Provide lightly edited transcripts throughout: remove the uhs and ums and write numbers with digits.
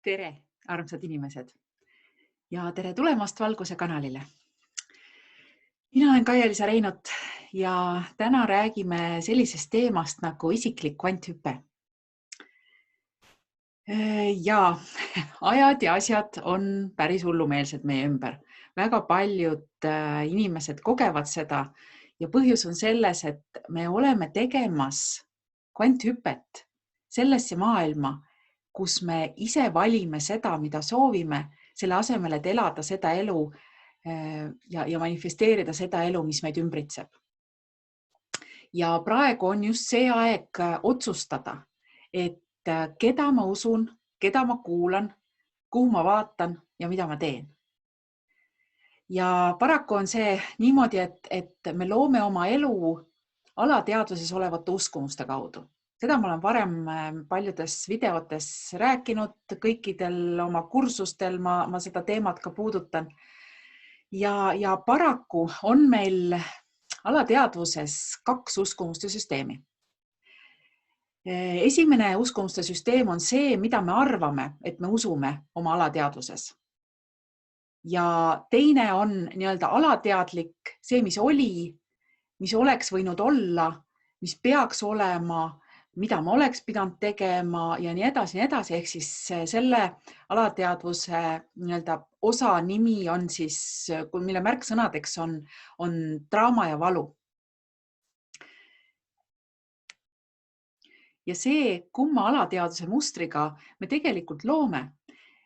Tere, armsad inimesed ja tere tulemast Valguse kanalile. Mina olen Kaia-Liisa Reinut ja täna räägime sellisest teemast nagu isiklik kvanthüpe. Ja ajad ja asjad on päris hullumeelsed meie ümber. Väga paljud inimesed kogevad seda ja põhjus on selles, et me oleme tegemas kvanthüpet sellesse maailma, kus me ise valime seda, mida soovime, selle asemel, et elada seda elu ja manifesteerida seda elu, mis meid ümbritseb. Ja praegu on just see aeg otsustada, et keda ma usun, keda ma kuulan, kuhu ma vaatan ja mida ma teen. Ja paraku on see niimoodi, et me loome oma elu alateadvuses olevate uskumuste kaudu. Seda ma olen varem paljudes videotes rääkinud, kõikidel oma kursustel ma seda teemat ka puudutan. Ja paraku on meil alateadvuses kaks uskumuste süsteemi. Esimene uskumuste süsteem on see, mida me arvame, et me usume oma alateadvuses. Ja teine on nii-öelda alateadlik, see, mis oli, mis oleks võinud olla, mis peaks olema, mida ma oleks pidanud tegema ja nii edasi, ehk siis selle alateadvuse nii-öelda osa nimi on siis, mille märksõnadeks on draama ja valu. Ja see, kumma alateadvuse mustriga me tegelikult loome,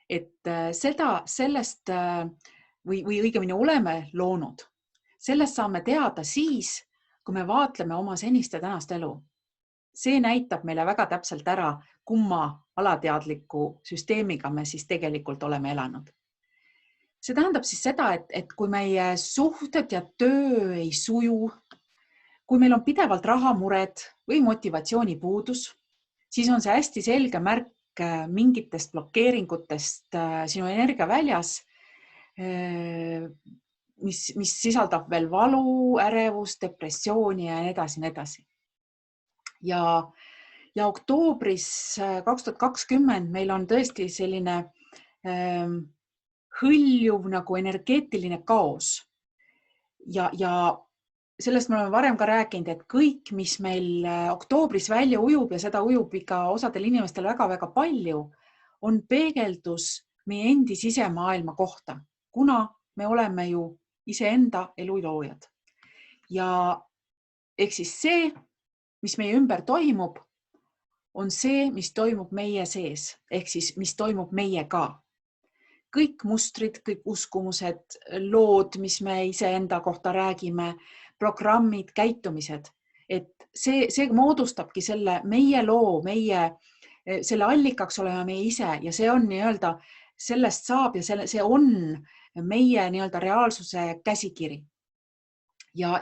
et sellest või õigemini oleme loonud, sellest saame teada siis, kui me vaatleme oma senist ja tänast elu. See näitab meile väga täpselt ära, kumma alateadliku süsteemiga me siis tegelikult oleme elanud. See tähendab siis seda, et kui meie suhted ja töö ei suju, kui meil on pidevalt rahamured või motivatsioonipuudus, siis on see hästi selge märk mingitest blokeeringutest sinu energiaväljas, mis sisaldab veel valu, ärevust, depressiooni ja nii edasi. Ja oktoobris 2020 meil on tõesti selline hõljuv nagu energeetiline kaos. Ja sellest me oleme varem ka rääkinud, et kõik, mis meil oktoobris välja ujub ja seda ujub ikka osadel inimestel väga-väga palju, on peegeldus meie endi sisemaailma kohta, kuna me oleme ju iseenda elu loojad. Ja ehk siis see, mis meie ümber toimub, on see, mis toimub meie sees, ehk siis mis toimub meiega. Kõik mustrid, kõik uskumused, lood, mis me iseenda kohta räägime, programmid, käitumised, et see moodustabki selle meie loo, selle allikaks olema meie ise ja see on nii-öelda, sellest saab ja see on meie nii-öelda reaalsuse käsikiri. Ja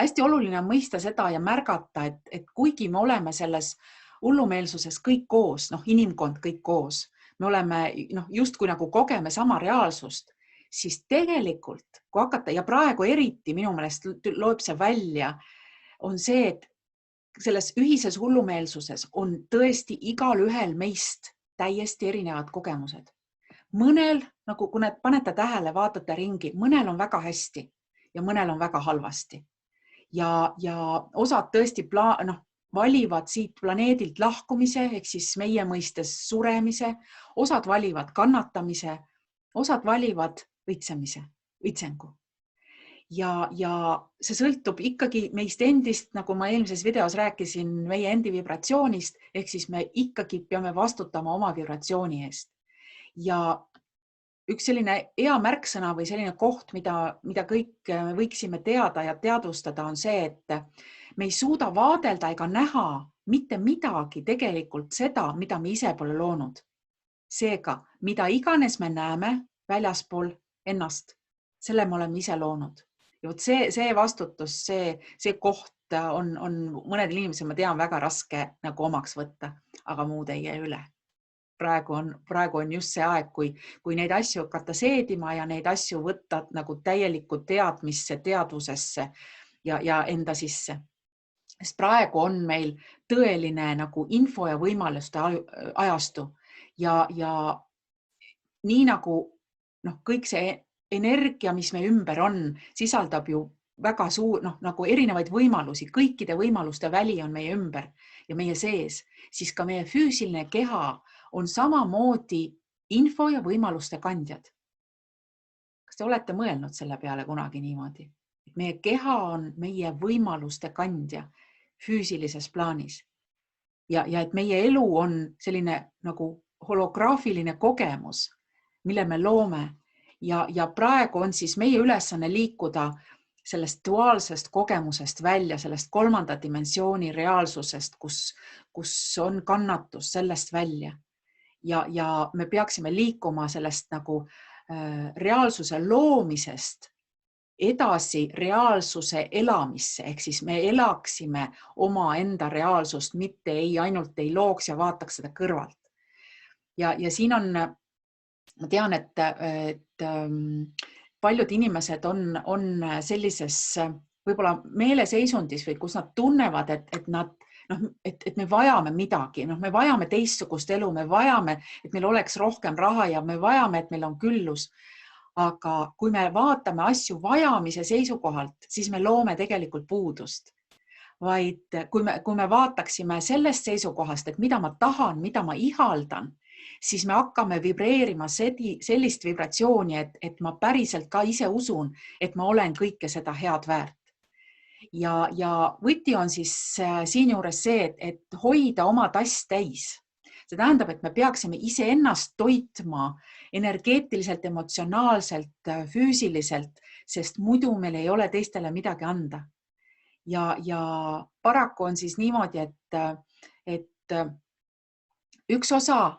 hästi oluline on mõista seda ja märgata, et kuigi me oleme selles hullumeelsuses kõik koos, inimkond kõik koos, me oleme justkui nagu kogeme sama reaalsust, siis tegelikult, kui hakata, ja praegu eriti minu meelest loeb see välja, on see, et selles ühises hullumeelsuses on tõesti igal ühel meist täiesti erinevad kogemused. Mõnel, nagu kui panete tähele, vaatate ringi, mõnel on väga hästi ja mõnel on väga halvasti. Ja osad tõesti valivad siit planeedilt lahkumise, ehk siis meie mõistes suremise, osad valivad kannatamise, osad valivad õitsengu. Ja see sõltub ikkagi meist endist, nagu ma eelmises videos rääkisin, meie endi vibratsioonist, ehk siis me ikkagi peame vastutama oma vibratsiooni eest. Ja üks selline hea märksõna või selline koht, mida kõik võiksime teada ja teadvustada, on see, et me ei suuda vaadelda ega näha mitte midagi tegelikult seda, mida me ise pole loonud. Seega, mida iganes me näeme väljaspool ennast, selle me oleme ise loonud. Ja see vastutus, see koht on mõnedel inimesel, ma tean, väga raske nagu omaks võtta, aga muud ei jää üle. Praegu on just see aeg, kui neid asju hakata seedima ja neid asju võtta nagu täielikku teadmisse, teadvusesse ja enda sisse. Sest praegu on meil tõeline nagu info ja võimaluste ajastu ja nii nagu kõik see energia, mis meie ümber on, sisaldab ju väga suur, nagu erinevaid võimalusi, kõikide võimaluste väli on meie ümber ja meie sees, siis ka meie füüsiline keha on samamoodi info ja võimaluste kandjad. Kas te olete mõelnud selle peale kunagi niimoodi? Et meie keha on meie võimaluste kandja füüsilises plaanis ja et meie elu on selline nagu holograafiline kogemus, mille me loome ja praegu on siis meie ülesanne liikuda sellest duaalsest kogemusest välja, sellest kolmanda dimensiooni reaalsusest, kus on kannatus, sellest välja. Ja me peaksime liikuma sellest nagu reaalsuse loomisest edasi reaalsuse elamisse, ehk siis me elaksime oma enda reaalsust, mitte ainult ei looks ja vaataks seda kõrvalt. Ja siin on, ma tean, et paljud inimesed on sellises võib-olla meeleseisundis või kus nad tunnevad, et me vajame midagi, me vajame teistsugust elu, me vajame, et meil oleks rohkem raha ja me vajame, et meil on küllus. Aga kui me vaatame asju vajamise seisukohalt, siis me loome tegelikult puudust. Vaid kui me vaataksime sellest seisukohast, et mida ma tahan, mida ma ihaldan, siis me hakkame vibreerima sellist vibratsiooni, et ma päriselt ka ise usun, et ma olen kõike seda head väärt. Ja võti on siis siinjuures see, et hoida oma tass täis. See tähendab, et me peaksime iseennast toitma energeetiliselt, emotsionaalselt, füüsiliselt, sest muidu meil ei ole teistele midagi anda. Ja paraku on siis niimoodi, et üks osa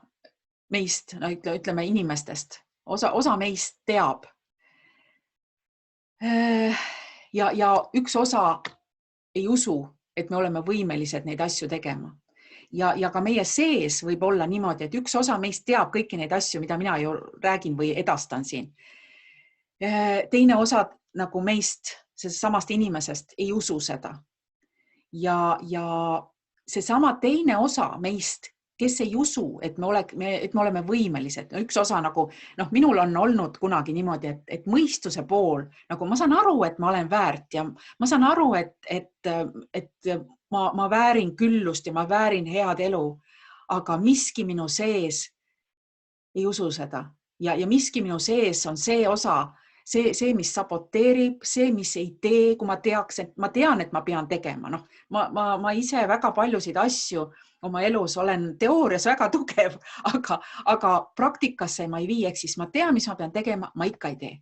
meist, ütleme inimestest, osa meist teab. Ja üks osa ei usu, et me oleme võimelised neid asju tegema. Ja ka meie sees võib olla niimoodi, et üks osa meist teab kõiki neid asju, mida mina ju räägin või edastan siin. Teine osa nagu meist, samast inimesest ei usu seda. Ja seesama teine osa meist, kes ei usu, et me oleme võimelised. Üks osa nagu, minul on olnud kunagi niimoodi, et mõistuse pool, nagu ma saan aru, et ma olen väärt ja ma saan aru, et ma väärin küllust ja ma väärin head elu, aga miski minu sees ei usu seda. Ja miski minu sees on see osa, see, mis saboteerib, see, mis ei tee, kui ma tean, et ma pean tegema. Ma ise väga paljusid asju oma elus olen teoorias väga tugev, aga praktikasse ma ei vii, ehk siis ma tean, mis ma pean tegema, ma ikka ei tee.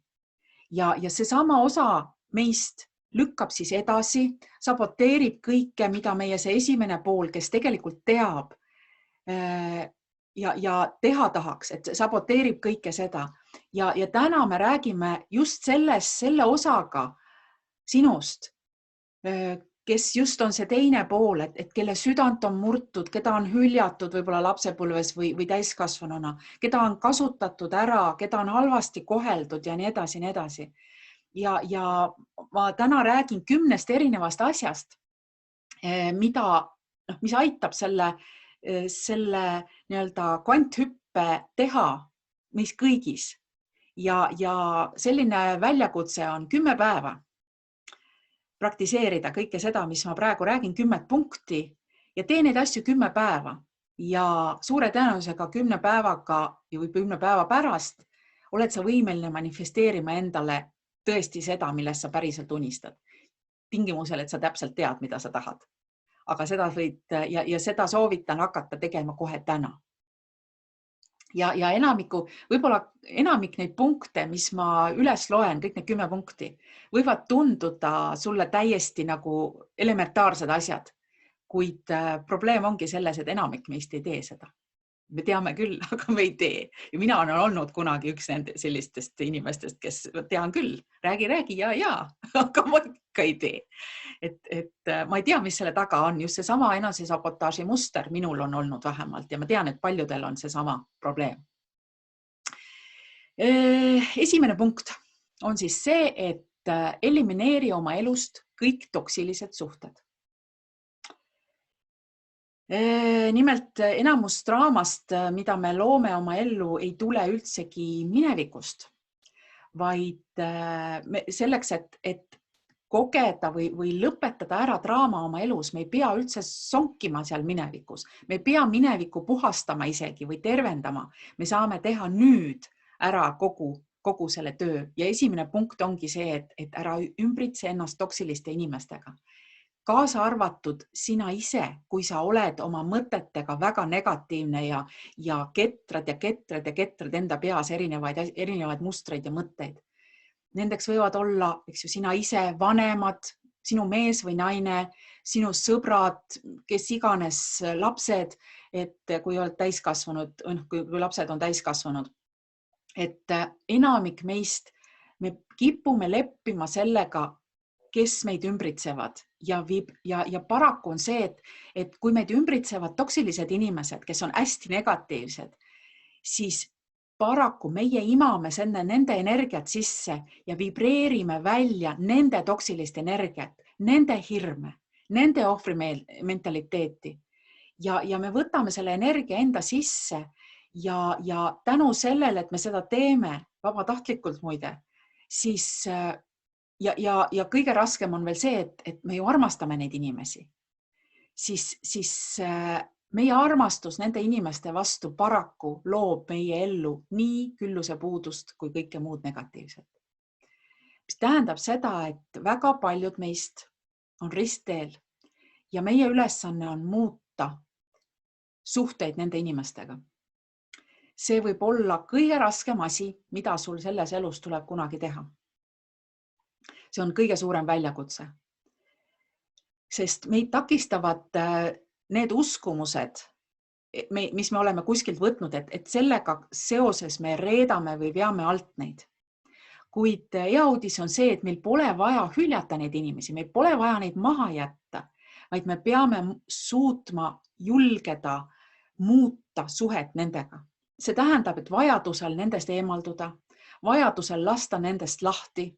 Ja seesama osa meist lükkab siis edasi, saboteerib kõike, mida meie see esimene pool, kes tegelikult teab ja teha tahaks, et saboteerib kõike seda. Ja täna me räägime just selle osaga sinust, kes just on see teine pool, et kelle südant on murtud, keda on hüljatud võib-olla lapsepõlves või täiskasvanuna, keda on kasutatud ära, keda on halvasti koheldud ja nii edasi, nii edasi. Ja ma täna räägin 10 erinevast asjast, mis aitab selle nii-öelda kvanthüppe teha meis kõigis. Ja selline väljakutse on 10 päeva praktiseerida kõike seda, mis ma praegu räägin, 10 punkti ja tee neid asju 10 päeva. Ja suure tõenäosusega 10 päevaga või 10 päeva pärast oled sa võimeline manifesteerima endale tõesti seda, millest sa päriselt unistad. Tingimusel, et sa täpselt tead, mida sa tahad. Aga seda ja seda soovitan hakata tegema kohe täna. Ja võib-olla enamik neid punkte, mis ma üles loen, kõik need 10 punkti, võivad tunduda sulle täiesti nagu elementaarsed asjad, kuid probleem ongi selles, et enamik meist ei tee seda. Me teame küll, aga me ei tee. Ja mina olen olnud kunagi üks sellistest inimestest, kes tean küll, räägi ja, aga ma ikka ei tee. Et ma ei tea, mis selle taga on. Just seesama enesesabotaaži muster minul on olnud vähemalt ja ma tean, et paljudel on seesama probleem. Esimene punkt on siis see, et elimineeri oma elust kõik toksilised suhted. Nimelt enamus draamast, mida me loome oma ellu, ei tule üldsegi minevikust, vaid selleks, et kogeda või lõpetada ära draama oma elus, me ei pea üldse sonkima seal minevikus. Me ei pea minevikku puhastama isegi või tervendama. Me saame teha nüüd ära kogu selle töö. Ja esimene punkt ongi see, et ära ümbritse ennast toksiliste inimestega. Kaasa arvatud sina ise, kui sa oled oma mõtetega väga negatiivne ja ketrad enda peas erinevaid mustreid ja mõtteid. Nendeks võivad olla, eks ju, sina ise, vanemad, sinu mees või naine, sinu sõbrad, kes iganes, lapsed, et kui oled täiskasvanud, kui lapsed on täiskasvanud. Et enamik meist, me kipume leppima sellega, kes meid ümbritsevad ja paraku on see, et kui meid ümbritsevad toksilised inimesed, kes on hästi negatiivsed, siis paraku meie imame nende energiat sisse ja vibreerime välja nende toksilist energiat, nende hirme, nende ohvrimentaliteeti. Ja me võtame selle energia enda sisse ja tänu sellele, et me seda teeme vabatahtlikult muide, siis ja kõige raskem on veel see, et me ju armastame neid inimesi. Siis meie armastus nende inimeste vastu paraku loob meie ellu nii külluse puudust kui kõike muud negatiivset. Mis tähendab seda, et väga paljud meist on ristteel ja meie ülesanne on muuta suhteid nende inimestega. See võib olla kõige raskem asi, mida sul selles elus tuleb kunagi teha. See on kõige suurem väljakutse. Sest meid takistavad need uskumused, mis me oleme kuskilt võtnud, et sellega seoses me reedame või veame alt neid. Kuid hea uudis on see, et meil pole vaja hüljata neid inimesi, meil pole vaja neid maha jätta, vaid me peame suutma julgeda muuta suhet nendega. See tähendab, et vajadusel nendest eemalduda, vajadusel lasta nendest lahti,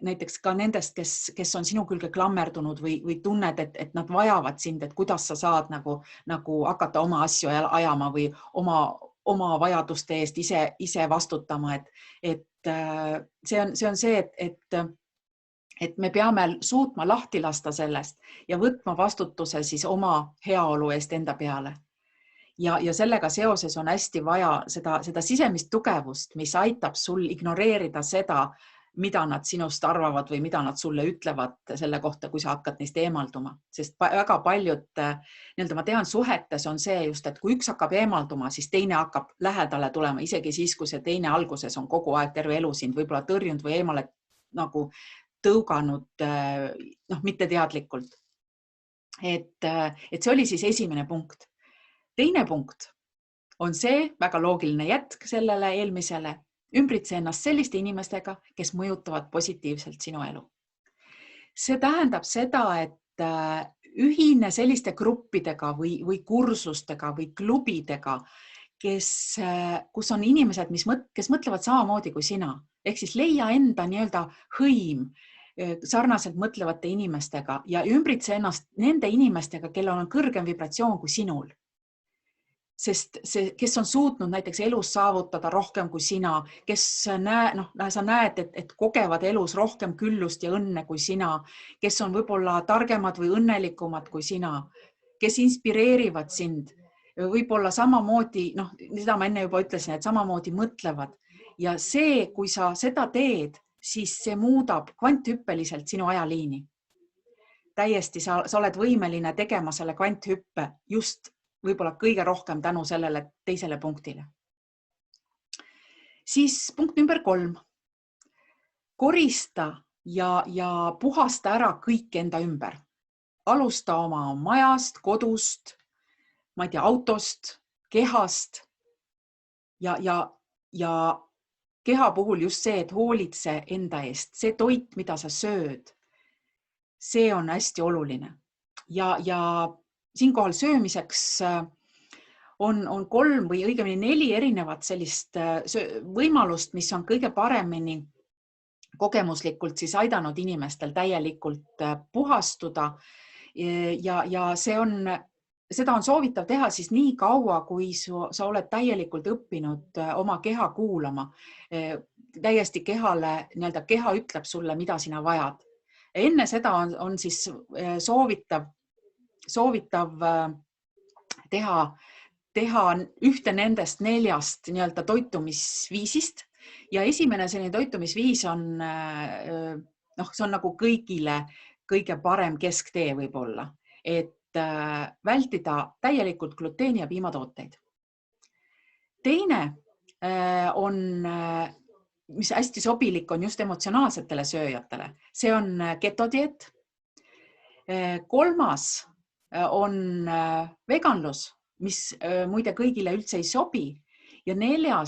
näiteks ka nendest, kes on sinu külge klammerdunud või tunned, et nad vajavad sind, et kuidas sa saad nagu hakata oma asju ajama või oma vajaduste eest ise vastutama. Et see on see, et me peame suutma lahti lasta sellest ja võtma vastutuse siis oma heaolu eest enda peale. Ja sellega seoses on hästi vaja seda sisemist tugevust, mis aitab sul ignoreerida seda, mida nad sinust arvavad või mida nad sulle ütlevad selle kohta, kui sa hakkad neist eemalduma. Sest väga paljud, ma tean, suhetes on see just, et kui üks hakkab eemalduma, siis teine hakkab lähedale tulema, isegi siis, kui see teine alguses on kogu aeg terve elu sind võib-olla tõrjunud või eemale nagu tõuganud, mitte teadlikult. Et see oli siis esimene punkt. Teine punkt on see väga loogiline jätk sellele eelmisele. Ümbritse ennast selliste inimestega, kes mõjutavad positiivselt sinu elu. See tähendab seda, et ühine selliste gruppidega või kursustega või klubidega, kus on inimesed, kes mõtlevad samamoodi kui sina. Ehk siis leia enda nii-öelda hõim sarnaselt mõtlevate inimestega ja ümbritse ennast nende inimestega, kellel on kõrgem vibratsioon kui sinul. Sest kes on suutnud näiteks elus saavutada rohkem kui sina, kes sa näed, et kogevad elus rohkem küllust ja õnne kui sina, kes on võib-olla targemad või õnnelikumad kui sina, kes inspireerivad sind, võib-olla samamoodi, seda ma enne juba ütlesin, et samamoodi mõtlevad. Ja see, kui sa seda teed, siis see muudab kvanthüppeliselt sinu ajaliini. Täiesti sa oled võimeline tegema selle kvanthüppe just võib-olla kõige rohkem tänu sellele teisele punktile. Siis punkt number 3. Korista ja puhasta ära kõik enda ümber. Alusta oma majast, kodust, ma ei tea, autost, kehast ja keha puhul just see, et hoolitse enda eest. See toit, mida sa sööd, see on hästi oluline. Ja siinkohal söömiseks on 3 või õigemini 4 erinevat sellist võimalust, mis on kõige paremini kogemuslikult siis aidanud inimestel täielikult puhastuda. Ja see seda on soovitav teha siis nii kaua, kui sa oled täielikult õppinud oma keha kuulama. Täiesti kehale, nii-öelda keha ütleb sulle, mida sina vajad. Enne seda on siis soovitav teha ühte nendest 4 nii-öelda toitumisviisist ja esimene selline toitumisviis on, see on nagu kõigile kõige parem kesktee võib-olla, et vältida täielikult gluteeni ja piimatooteid. Teine on, mis hästi sobilik on just emotsionaalsetele sööjatele, see on ketodieet. Kolmas on veganlus, mis muide kõigile üldse ei sobi. Ja 4,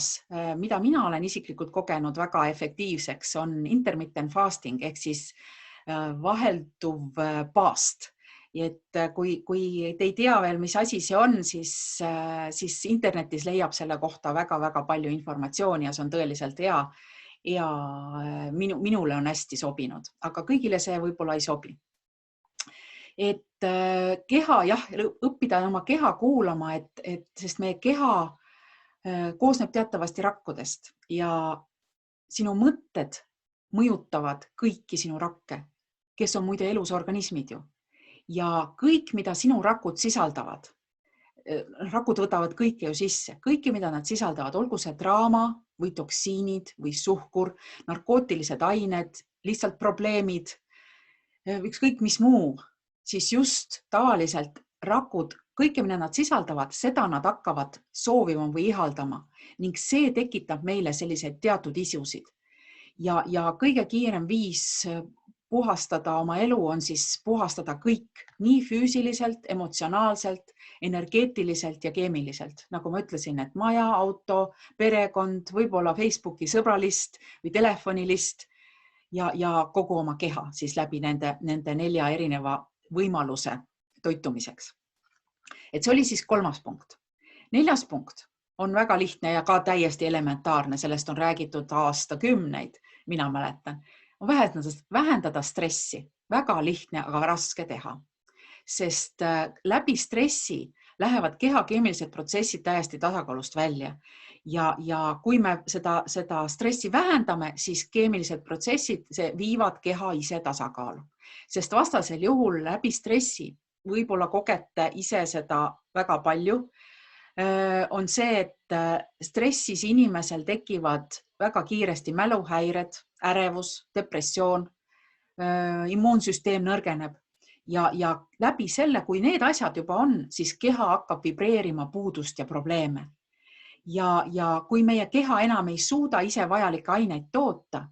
mida mina olen isiklikult kogenud väga efektiivseks, on intermittent fasting ehk siis vahelduv paast. Et kui te ei tea veel, mis asi see on, siis internetis leiab selle kohta väga-väga palju informatsiooni ja see on tõeliselt hea. Ja minule on hästi sobinud, aga kõigile see võib-olla ei sobi. Et keha, õppida oma keha kuulama, sest meie keha koosneb teatavasti rakkudest ja sinu mõtted mõjutavad kõiki sinu rakke, kes on muide elus organismid ju. Ja kõik, mida sinu rakud sisaldavad, rakud võtavad kõike ju sisse, kõike, mida nad sisaldavad, olgu see draama või toksiinid või suhkur, narkootilised ained, lihtsalt probleemid, ükskõik mis muu, siis just tavaliselt rakud, kõike, mida nad sisaldavad, seda nad hakkavad soovima või ihaldama ning see tekitab meile selliseid teatud isusid. Ja kõige kiirem viis puhastada oma elu on siis puhastada kõik, nii füüsiliselt, emotsionaalselt, energeetiliselt ja keemiliselt. Nagu ma ütlesin, et maja, auto, perekond, võib-olla Facebooki sõbralist või telefonilist ja kogu oma keha siis läbi nende 4 erineva võimaluse toitumiseks. Et see oli siis 3. punkt. 4. punkt on väga lihtne ja ka täiesti elementaarne, sellest on räägitud aastakümneid, mina mäletan. On vähendada stressi, väga lihtne, aga raske teha, sest läbi stressi lähevad keha keemilised protsessid täiesti tasakaalust välja ja kui me seda stressi vähendame, siis keemilised protsessid viivad keha ise tasakaalu, sest vastasel juhul läbi stressi võib-olla kogete ise seda väga palju, on see, et stressis inimesel tekivad väga kiiresti mäluhäired, ärevus, depressioon, immuunsüsteem nõrgeneb ja läbi selle, kui need asjad juba on, siis keha hakkab vibreerima puudust ja probleeme. Ja kui meie keha enam ei suuda ise vajalikke aineid toota,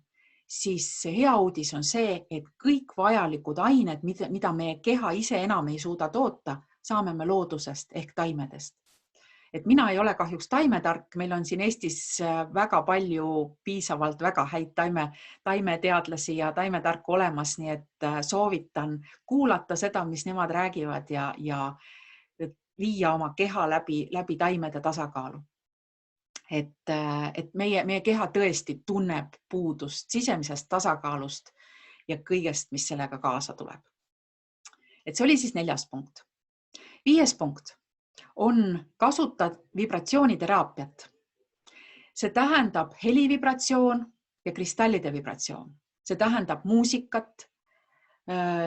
siis hea uudis on see, et kõik vajalikud ained, mida meie keha ise enam ei suuda toota, saame me loodusest ehk taimedest. Et mina ei ole kahjuks taimetark, meil on siin Eestis väga palju piisavalt väga häid taimeteadlasi ja taimetarku olemas, nii et soovitan kuulata seda, mis nemad räägivad ja viia oma keha läbi taimede tasakaalu. Et meie keha tõesti tunneb puudust sisemisest tasakaalust ja kõigest, mis sellega kaasa tuleb. Et see oli siis 4. punkt. 5. punkt on kasutad vibratsiooniteraapiat. See tähendab helivibratsioon ja kristallide vibratsioon. See tähendab muusikat,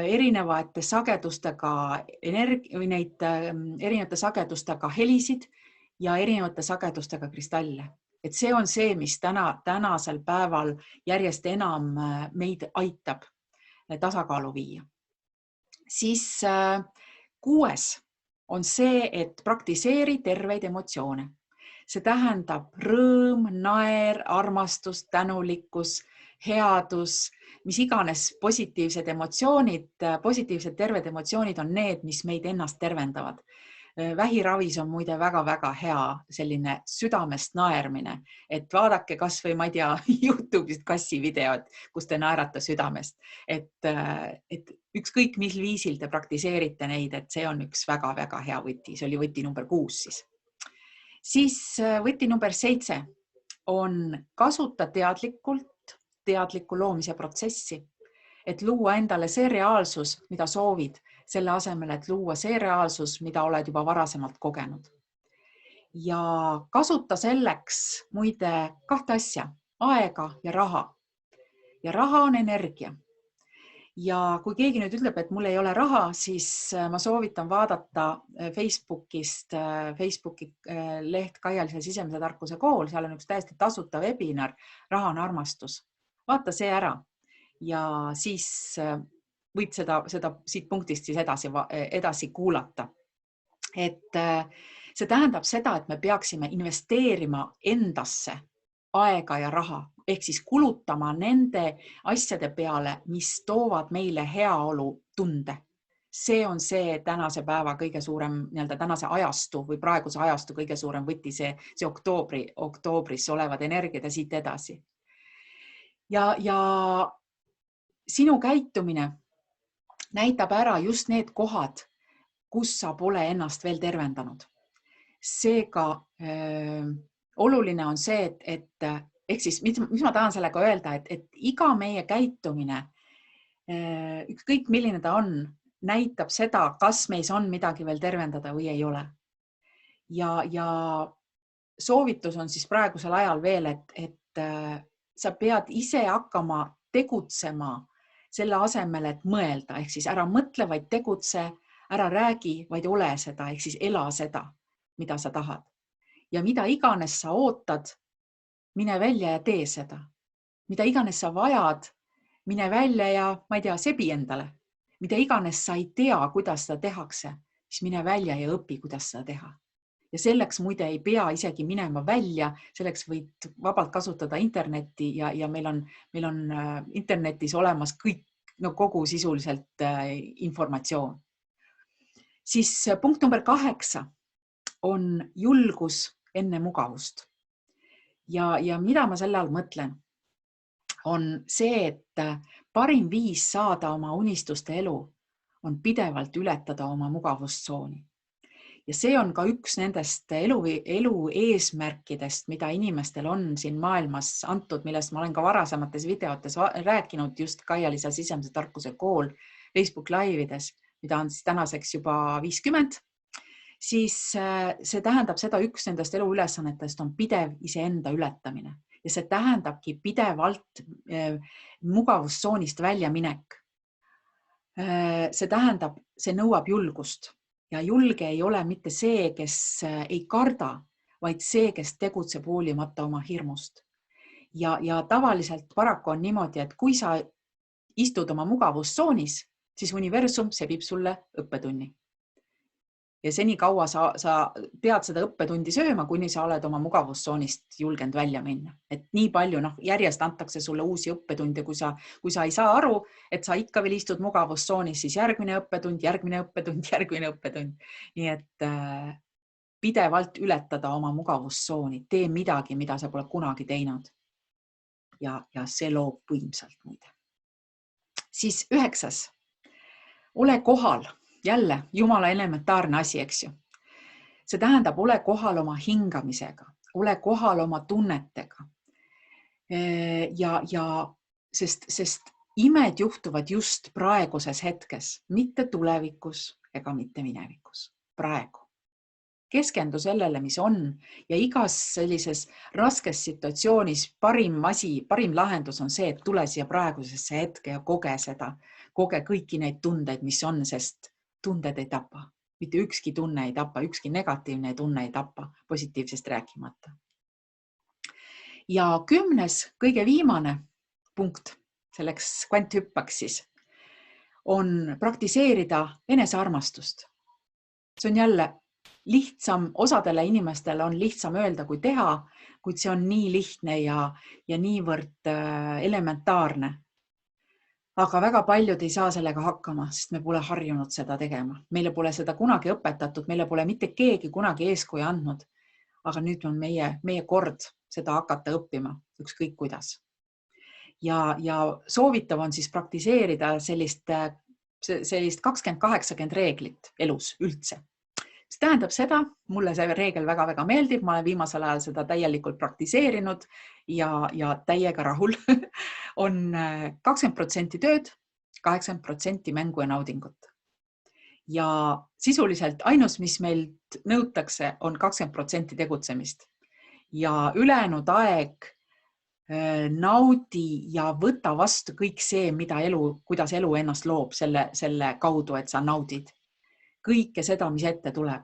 erinevate sagedustega erinevate sagedustega helisid ja erinevate sagedustega kristalle. Et see on see, mis tänasel päeval järjest enam meid aitab tasakaalu viia. Siis 6. on see, et praktiseeri terveid emotsioone. See tähendab rõõm, naer, armastus, tänulikkus, headus, mis iganes positiivsed emotsioonid, positiivsed terved emotsioonid on need, mis meid ennast tervendavad. Vähiravis on muide väga-väga hea selline südamest naermine, et vaadake kas või, ma ei tea, YouTube'ist kassivideod, kus te naerate südamest, et ükskõik mis viisil te praktiseerite neid, et see on üks väga-väga hea võti. See oli võti number 6 siis. Siis võti number 7 on kasuta teadliku loomise protsessi, et luua endale see reaalsus, mida soovid, selle asemel, et luua see reaalsus, mida oled juba varasemalt kogenud. Ja kasuta selleks muide 2 asja, aega ja raha. Ja raha on energia. Ja kui keegi nüüd ütleb, et mul ei ole raha, siis ma soovitan vaadata Facebooki leht Kaialise sisemise tarkuse kool, seal on üks täiesti tasuta webinar, Raha on armastus. Vaata see ära ja siis võid seda siit punktist siis edasi kuulata. Et see tähendab seda, et me peaksime investeerima endasse aega ja raha, ehk siis kulutama nende asjade peale, mis toovad meile heaolu tunde. See on see tänase päeva kõige suurem, tänase ajastu või praeguse ajastu kõige suurem võti, see oktoobris olevad energiad ja siit edasi. Ja sinu käitumine näitab ära just need kohad, kus sa pole ennast veel tervendanud. Seega oluline on see, et ehk siis, mis ma tahan sellega öelda, et iga meie käitumine, ükskõik milline ta on, näitab seda, kas meis on midagi veel tervendada või ei ole. Ja soovitus on siis praegusel ajal veel, et sa pead ise hakkama tegutsema selle asemel, et mõelda, ehk siis ära mõtle, vaid tegutse, ära räägi, vaid ole seda, ehk siis ela seda, mida sa tahad. Ja mida iganes sa ootad, mine välja ja tee seda. Mida iganes sa vajad, mine välja ja, ma ei tea, sebi endale. Mida iganes sa ei tea, kuidas seda tehakse, siis mine välja ja õpi, kuidas seda teha. Ja selleks muide ei pea isegi minema välja, selleks võid vabalt kasutada internetti ja meil on internetis olemas kõik, kogu sisuliselt informatsioon. Siis punkt number 8 on julgus enne mugavust. Ja mida ma selle all mõtlen, on see, et parim viis saada oma unistuste elu on pidevalt ületada oma mugavustsooni. Ja see on ka üks nendest elu eesmärkidest, mida inimestel on siin maailmas antud, millest ma olen ka varasemates videotes rääkinud, just Kaialise sisemise tarkuse kool Facebook live'ides, mida on siis tänaseks juba 50, siis see tähendab seda, üks nendest eluülesannetest on pidev iseenda ületamine. Ja see tähendabki pidevalt mugavustsoonist väljaminek. See tähendab, see nõuab julgust. Ja julge ei ole mitte see, kes ei karda, vaid see, kes tegutseb hoolimata oma hirmust. Ja tavaliselt paraku on niimoodi, et kui sa istud oma mugavustsoonis, siis universum sebib sulle õppetunni. Ja seni kaua sa pead seda õppetundi sööma, kuni sa oled oma mugavustsoonist julgenud välja minna. Et nii palju järjest antakse sulle uusi õppetunde, kui sa ei saa aru, et sa ikka veel istud mugavustsoonis, siis järgmine õppetund. Nii et pidevalt ületada oma mugavustsooni, tee midagi, mida sa pole kunagi teinud. Ja see loob võimsalt muide. Siis 9. Ole kohal. Jälle jumala elementaarne asi, eks ju. See tähendab, ole kohal oma hingamisega, ole kohal oma tunnetega. Sest imed juhtuvad just praeguses hetkes, mitte tulevikus ega mitte minevikus. Praegu. Keskendu sellele, mis on ja igas sellises raskes situatsioonis parim lahendus on see, et tule siia praegusesse hetke ja koge seda. Koge kõiki neid tundeid, mis on, sest tunded ei tapa. Mitte ükski tunne ei tapa, ükski negatiivne tunne ei tapa, positiivsest rääkimata. Ja 10. kõige viimane punkt, selleks kvanthüppaks siis, on praktiseerida enesearmastust. See on jälle lihtsam, osadele inimestele on lihtsam öelda kui teha, kuid see on nii lihtne ja niivõrd elementaarne. Aga väga paljud ei saa sellega hakkama, sest me pole harjunud seda tegema. Meile pole seda kunagi õpetatud, meile pole mitte keegi kunagi eeskuju andnud. Aga nüüd on meie kord seda hakata õppima, ükskõik kuidas. Ja soovitav on siis praktiseerida sellist 20-80 reeglit elus üldse. See tähendab seda, mulle see reegel väga-väga meeldib, ma olen viimasel ajal seda täielikult praktiseerinud ja täiega rahul. On 20% tööd, 80% mängu ja naudingut. ja sisuliselt ainus, mis meilt nõutakse, on 20% tegutsemist ja ülejäänud aeg naudi ja võta vastu kõik see, mida kuidas elu ennast loob selle kaudu, et sa naudid kõike seda, mis ette tuleb.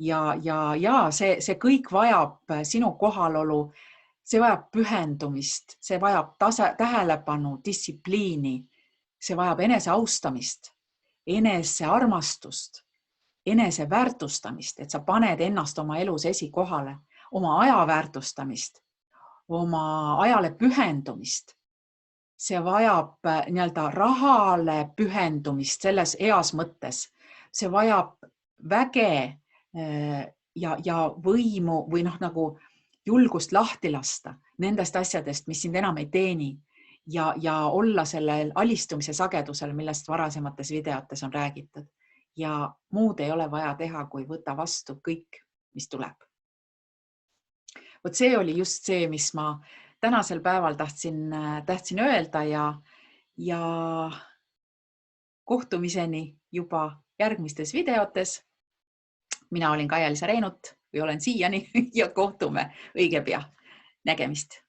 Ja see kõik vajab sinu kohalolu, see vajab pühendumist, see vajab tähelepanu, distsipliini, see vajab eneseaustamist, enesearmastust, eneseväärtustamist, et sa paned ennast oma elus esikohale, oma aja väärtustamist, oma ajale pühendumist. See vajab nii-öelda rahale pühendumist selles heas mõttes. See vajab väge ja võimu või nagu julgust lahti lasta nendest asjadest, mis sind enam ei teeni ja olla sellel alistumise sagedusel, millest varasemates videotes on räägitud. Ja muud ei ole vaja teha, kui võtta vastu kõik, mis tuleb. Vot see oli just see, mis ma tänasel päeval tahtsin öelda ja kohtumiseni juba järgmistes videotes. Mina olin Kaia-Liisa Reinut või olen siiani ja kohtume õige pea. Nägemist!